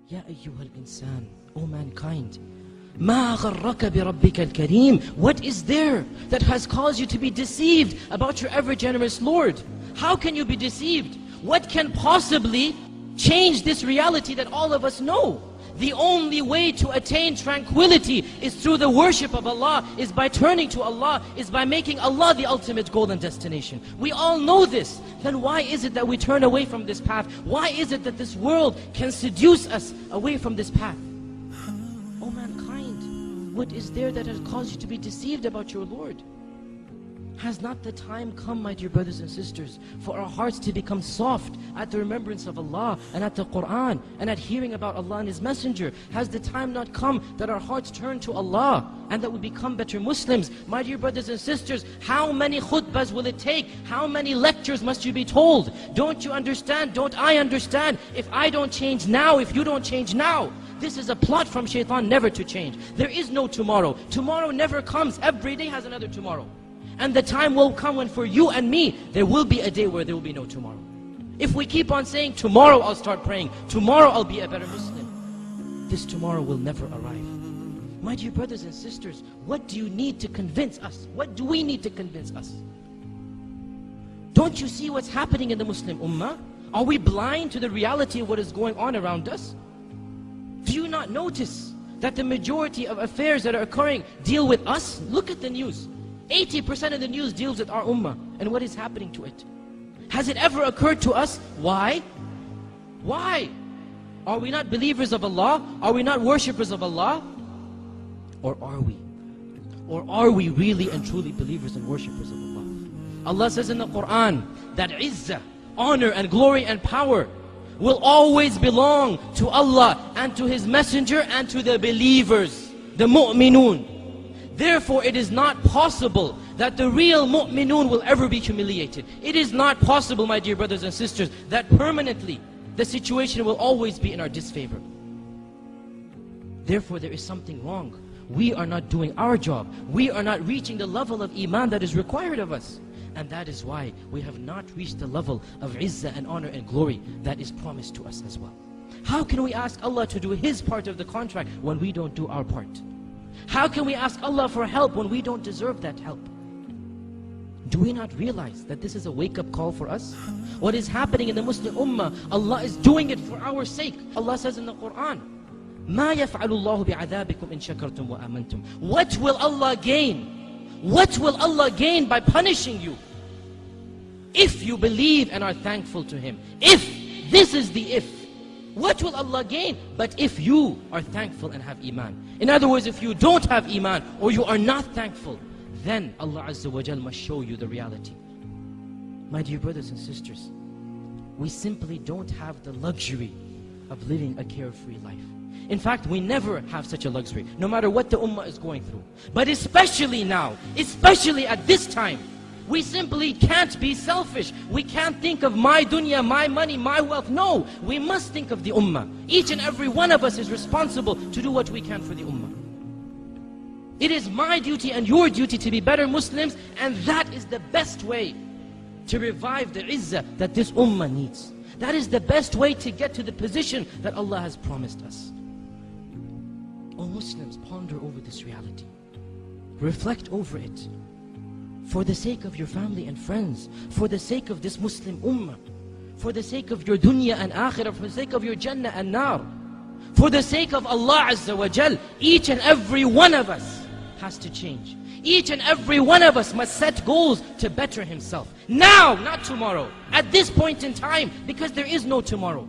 Ya ayyuhal insan, O mankind, ما غرك بربك الكريم. What is there that has caused you to be deceived about your ever generous Lord? How can you be deceived? What can possibly change this reality that all of us know? The only way to attain tranquility is through the worship of Allah, is by turning to Allah, is by making Allah the ultimate goal and destination. We all know this. Then why is it that we turn away from this path? Why is it that this world can seduce us away from this path? O mankind, what is there that has caused you to be deceived about your Lord? Has not the time come, my dear brothers and sisters, for our hearts to become soft at the remembrance of Allah and at the Qur'an and at hearing about Allah and His Messenger? Has the time not come that our hearts turn to Allah and that we become better Muslims? My dear brothers and sisters, how many khutbahs will it take? How many lectures must you be told? Don't you understand? Don't I understand? If I don't change now, if you don't change now, this is a plot from shaitan never to change. There is no tomorrow. Tomorrow never comes. Every day has another tomorrow. And the time will come when for you and me, there will be a day where there will be no tomorrow. If we keep on saying, tomorrow I'll start praying, tomorrow I'll be a better Muslim, this tomorrow will never arrive. My dear brothers and sisters, what do you need to convince us? What do we need to convince us? Don't you see what's happening in the Muslim Ummah? Are we blind to the reality of what is going on around us? Do you not notice that the majority of affairs that are occurring deal with us? Look at the news. 80% of the news deals with our ummah and what is happening to it. Has it ever occurred to us? Why? Why? Are we not believers of Allah? Are we not worshippers of Allah? Or are we? Or are we really and truly believers and worshippers of Allah? Allah says in the Qur'an that izzah, honor and glory and power will always belong to Allah and to His Messenger and to the believers, the mu'minun. Therefore, it is not possible that the real mu'minun will ever be humiliated. It is not possible, my dear brothers and sisters, that permanently the situation will always be in our disfavor. Therefore, there is something wrong. We are not doing our job. We are not reaching the level of iman that is required of us. And that is why we have not reached the level of izzah and honor and glory that is promised to us as well. How can we ask Allah to do His part of the contract when we don't do our part? How can we ask Allah for help when we don't deserve that help? Do we not realize that this is a wake-up call for us? What is happening in the Muslim Ummah, Allah is doing it for our sake. Allah says in the Qur'an, مَا يَفْعَلُ اللَّهُ بِعَذَابِكُمْ إِن شَكَرْتُمْ وَآمَنْتُمْ. What will Allah gain? What will Allah gain by punishing you? If you believe and are thankful to Him. If, this is the if. What will Allah gain? But if you are thankful and have iman. In other words, if you don't have iman or you are not thankful, then Allah Azza wa Jal must show you the reality. My dear brothers and sisters, we simply don't have the luxury of living a carefree life. In fact, we never have such a luxury, no matter what the ummah is going through. But especially now, especially at this time, we simply can't be selfish. We can't think of my dunya, my money, my wealth. No, we must think of the ummah. Each and every one of us is responsible to do what we can for the ummah. It is my duty and your duty to be better Muslims, and that is the best way to revive the izzah that this ummah needs. That is the best way to get to the position that Allah has promised us. O Muslims, ponder over this reality. Reflect over it. For the sake of your family and friends, for the sake of this Muslim ummah, for the sake of your dunya and akhirah, for the sake of your jannah and nar, for the sake of Allah Azza wa Jal, each and every one of us has to change. Each and every one of us must set goals to better himself. Now, not tomorrow. At this point in time, because there is no tomorrow.